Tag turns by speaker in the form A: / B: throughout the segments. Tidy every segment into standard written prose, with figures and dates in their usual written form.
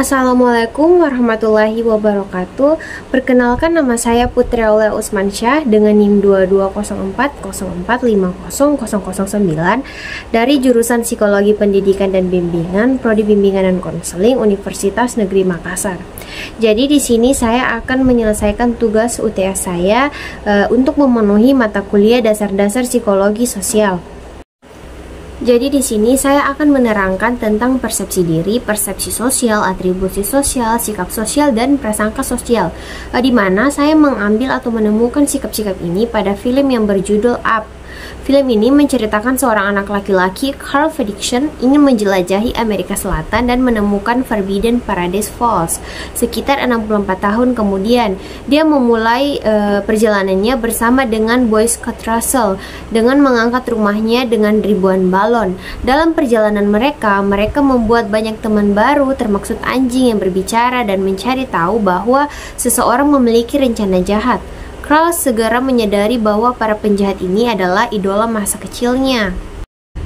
A: Assalamualaikum warahmatullahi wabarakatuh. Perkenalkan, nama saya Putri Aulia Usmansyah dengan NIM 220404500009 dari jurusan Psikologi Pendidikan dan Bimbingan, Prodi Bimbingan dan Konseling Universitas Negeri Makassar. Jadi di sini saya akan menyelesaikan tugas UTS saya untuk memenuhi mata kuliah dasar-dasar psikologi sosial. Jadi di sini saya akan menerangkan tentang persepsi diri, persepsi sosial, atribusi sosial, sikap sosial, dan prasangka sosial. Di mana saya mengambil atau menemukan sikap-sikap ini pada film yang berjudul Up. Film ini menceritakan seorang anak laki-laki, Carl Fredricksen, ingin menjelajahi Amerika Selatan dan menemukan Forbidden Paradise Falls. Sekitar 64 tahun kemudian, dia memulai perjalanannya bersama dengan Boy Scott Russell dengan mengangkat rumahnya dengan ribuan balon. Dalam perjalanan mereka membuat banyak teman baru, termaksud anjing yang berbicara dan mencari tahu bahwa seseorang memiliki rencana jahat. Carl segera menyadari bahwa para penjahat ini adalah idola masa kecilnya.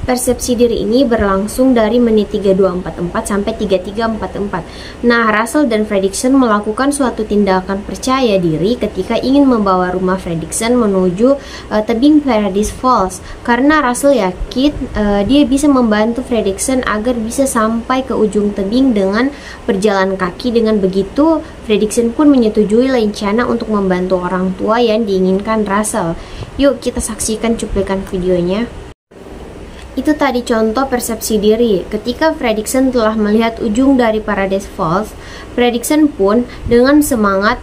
A: Persepsi diri ini berlangsung dari menit 3244 sampai 3344. Nah, Russell dan Fredricksen melakukan suatu tindakan percaya diri ketika ingin membawa rumah Fredricksen menuju tebing Paradise Falls. Karena Russell yakin dia bisa membantu Fredricksen agar bisa sampai ke ujung tebing dengan berjalan kaki. Dengan begitu, Fredricksen pun menyetujui rencana untuk membantu orang tua yang diinginkan Russell. Yuk kita saksikan cuplikan videonya. Itu tadi contoh persepsi diri. Ketika Fredricksen telah melihat ujung dari Paradise Falls, Fredricksen pun dengan semangat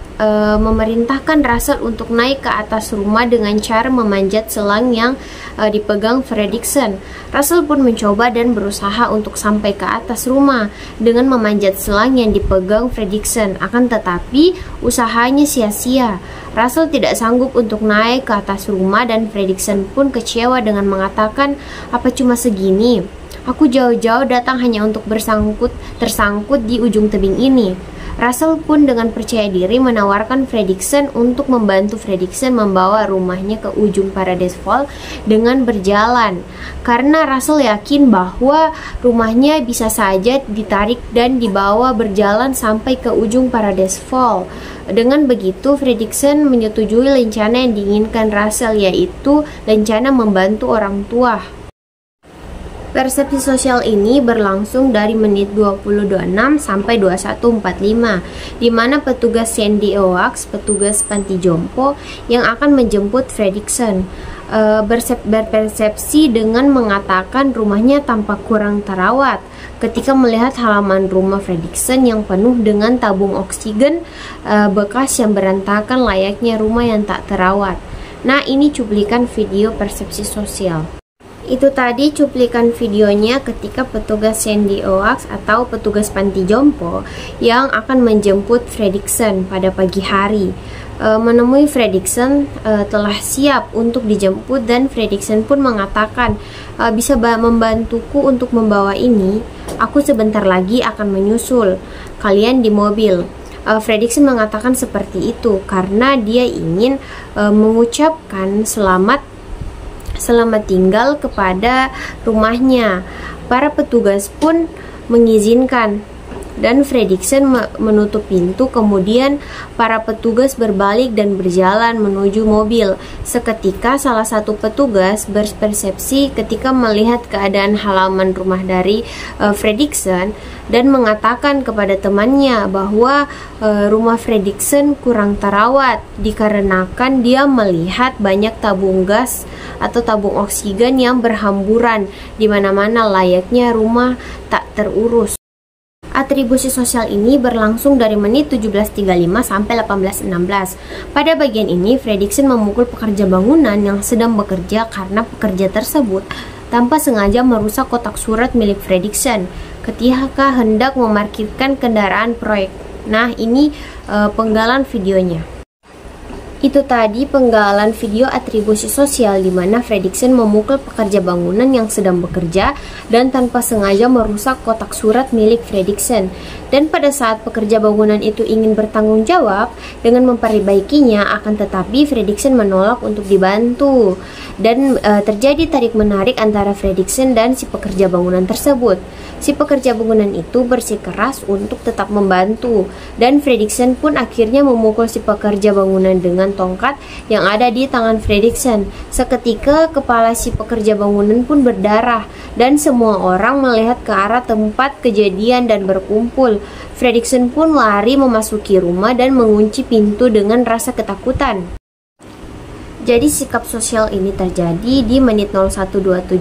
A: memerintahkan Russell untuk naik ke atas rumah dengan cara memanjat selang yang dipegang Fredricksen. Russell pun mencoba dan berusaha untuk sampai ke atas rumah dengan memanjat selang yang dipegang Fredricksen. Akan tetapi usahanya sia-sia. Russell tidak sanggup untuk naik ke atas rumah dan Fredricksen pun kecewa dengan mengatakan, "Apa cuma segini? Aku jauh-jauh datang hanya untuk tersangkut di ujung tebing ini." Russell pun dengan percaya diri menawarkan Fredricksen untuk membantu Fredricksen membawa rumahnya ke ujung Paradise Falls dengan berjalan. Karena Russell yakin bahwa rumahnya bisa saja ditarik dan dibawa berjalan sampai ke ujung Paradise Falls. Dengan begitu, Fredricksen menyetujui rencana yang diinginkan Russell, yaitu rencana membantu orang tua. Persepsi sosial ini berlangsung dari menit 20.26 sampai 21.45, di mana petugas Sandy Oaks, petugas panti jompo yang akan menjemput Fredricksen, berpersepsi dengan mengatakan rumahnya tampak kurang terawat. Ketika melihat halaman rumah Fredricksen yang penuh dengan tabung oksigen bekas yang berantakan layaknya rumah yang tak terawat. Nah, ini cuplikan video persepsi sosial. Itu tadi cuplikan videonya ketika petugas Sandy Oaks atau petugas panti jompo yang akan menjemput Fredricksen pada pagi hari. Menemui Fredricksen telah siap untuk dijemput dan Fredricksen pun mengatakan, "Bisa membantuku untuk membawa ini? Aku sebentar lagi akan menyusul kalian di mobil." Fredricksen mengatakan seperti itu karena dia ingin mengucapkan selamat tinggal kepada rumahnya. Para petugas pun mengizinkan dan Fredricksen menutup pintu. Kemudian para petugas berbalik dan berjalan menuju mobil. Seketika salah satu petugas berpersepsi ketika melihat keadaan halaman rumah dari Fredricksen dan mengatakan kepada temannya bahwa rumah Fredricksen kurang terawat dikarenakan dia melihat banyak tabung gas atau tabung oksigen yang berhamburan di mana-mana layaknya rumah tak terurus. Atribusi sosial ini berlangsung dari menit 17.35 sampai 18.16. Pada bagian ini, Fredricksen memukul pekerja bangunan yang sedang bekerja karena pekerja tersebut tanpa sengaja merusak kotak surat milik Fredricksen ketika hendak memarkirkan kendaraan proyek. Nah, ini penggalan videonya. Itu tadi penggalan video atribusi sosial di mana Fredrickson memukul pekerja bangunan yang sedang bekerja dan tanpa sengaja merusak kotak surat milik Fredrickson. Dan pada saat pekerja bangunan itu ingin bertanggung jawab dengan memperbaikinya, akan tetapi Fredrickson menolak untuk dibantu. Dan terjadi tarik-menarik antara Fredrickson dan si pekerja bangunan tersebut. Si pekerja bangunan itu bersikeras untuk tetap membantu, dan Fredrickson pun akhirnya memukul si pekerja bangunan dengan tongkat yang ada di tangan Fredrickson. Seketika kepala si pekerja bangunan pun berdarah, dan semua orang melihat ke arah tempat kejadian dan berkumpul. Fredrickson pun lari memasuki rumah dan mengunci pintu dengan rasa ketakutan. Jadi sikap sosial ini terjadi di menit 01.27.01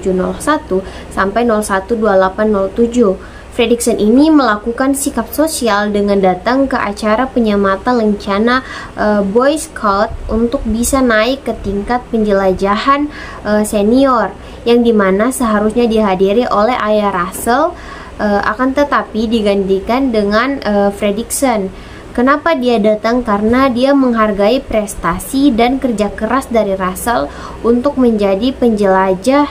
A: sampai 01.28.07. Fredrickson ini melakukan sikap sosial dengan datang ke acara penyematan lencana Boy Scout untuk bisa naik ke tingkat penjelajahan senior, yang dimana seharusnya dihadiri oleh ayah Russell, akan tetapi digantikan dengan Fredrickson. Kenapa dia datang? Karena dia menghargai prestasi dan kerja keras dari Russell untuk menjadi penjelajah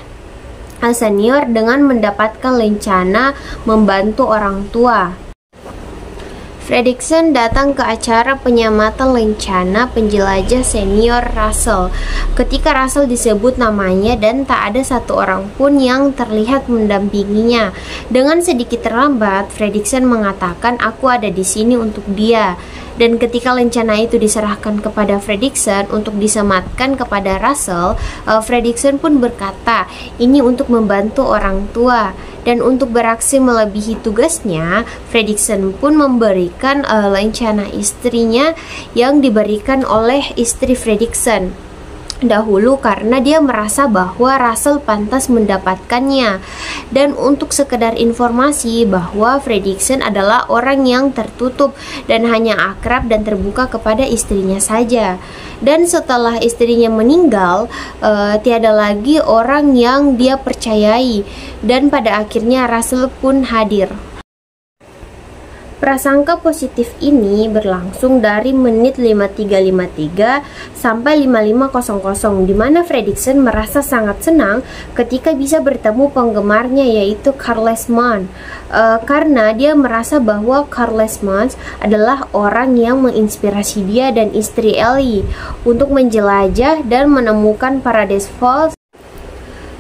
A: senior dengan mendapatkan lencana membantu orang tua. Fredrickson datang ke acara penyematan lencana penjelajah senior Russell. Ketika Russell disebut namanya dan tak ada satu orang pun yang terlihat mendampinginya. Dengan sedikit terlambat, Fredrickson mengatakan, "Aku ada di sini untuk dia." Dan ketika lencana itu diserahkan kepada Fredrickson untuk disematkan kepada Russell, Fredrickson pun berkata, "Ini untuk membantu orang tua." Dan untuk beraksi melebihi tugasnya, Fredrickson pun memberikan lencana istrinya yang diberikan oleh istri Fredrickson dahulu karena dia merasa bahwa Russell pantas mendapatkannya. Dan untuk sekedar informasi bahwa Fredrickson adalah orang yang tertutup dan hanya akrab dan terbuka kepada istrinya saja. Dan setelah istrinya meninggal, tiada lagi orang yang dia percayai, dan pada akhirnya Russell pun hadir. Prasangka positif ini berlangsung dari menit 53.53 sampai 55.00, di mana Fredrickson merasa sangat senang ketika bisa bertemu penggemarnya yaitu Carles Mann, karena dia merasa bahwa Carles Mann adalah orang yang menginspirasi dia dan istri Ellie untuk menjelajah dan menemukan Paradise Falls.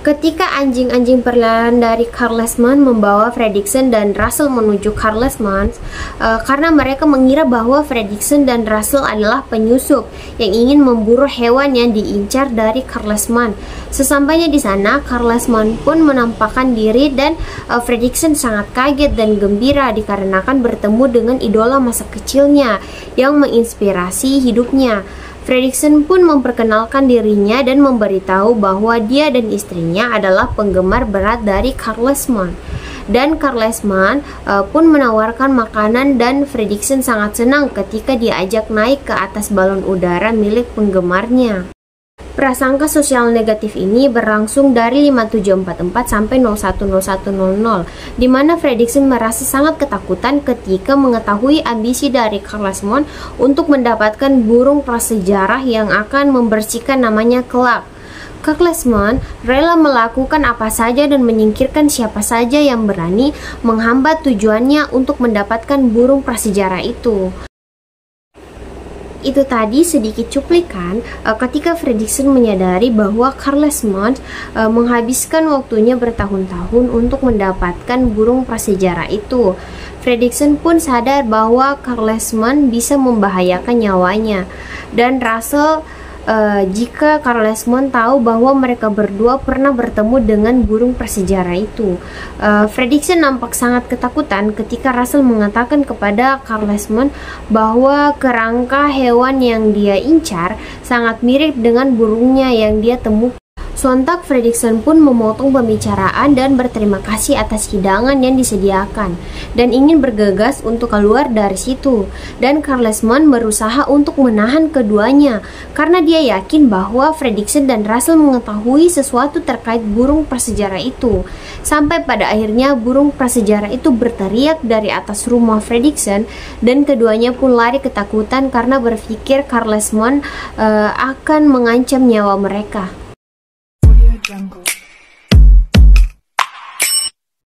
A: Ketika anjing-anjing perlahan dari Carles Mann membawa Fredrickson dan Russell menuju Carles Mann, karena mereka mengira bahwa Fredrickson dan Russell adalah penyusup yang ingin memburu hewan yang diincar dari Carles Mann. Sesampainya di sana, Carles Mann pun menampakkan diri dan Fredrickson sangat kaget dan gembira dikarenakan bertemu dengan idola masa kecilnya yang menginspirasi hidupnya. Fredrickson pun memperkenalkan dirinya dan memberitahu bahwa dia dan istrinya adalah penggemar berat dari Carles Mann. Dan Carles Mann pun menawarkan makanan, dan Fredrickson sangat senang ketika diajak naik ke atas balon udara milik penggemarnya. Prasangka sosial negatif ini berlangsung dari 5744 sampai 01.01.00, di mana Fredrickson merasa sangat ketakutan ketika mengetahui ambisi dari Carles Mann untuk mendapatkan burung prasejarah yang akan membersihkan namanya kelak. Carles Mann rela melakukan apa saja dan menyingkirkan siapa saja yang berani menghambat tujuannya untuk mendapatkan burung prasejarah itu. Itu tadi sedikit cuplikan ketika Fredrickson menyadari bahwa Carles Mann menghabiskan waktunya bertahun-tahun untuk mendapatkan burung prasejarah itu. Fredrickson pun sadar bahwa Carles Mann bisa membahayakan nyawanya, dan Russell jika Carles Mann tahu bahwa mereka berdua pernah bertemu dengan burung prasejarah itu. Fredrickson nampak sangat ketakutan ketika Russell mengatakan kepada Carles Mann bahwa kerangka hewan yang dia incar sangat mirip dengan burungnya yang dia temukan. Sontak Fredricksen pun memotong pembicaraan dan berterima kasih atas hidangan yang disediakan dan ingin bergegas untuk keluar dari situ. Dan Karlsson berusaha untuk menahan keduanya karena dia yakin bahwa Fredricksen dan Russell mengetahui sesuatu terkait burung prasejarah itu. Sampai pada akhirnya burung prasejarah itu berteriak dari atas rumah Fredricksen dan keduanya pun lari ketakutan karena berpikir Karlsson akan mengancam nyawa mereka. Jungle.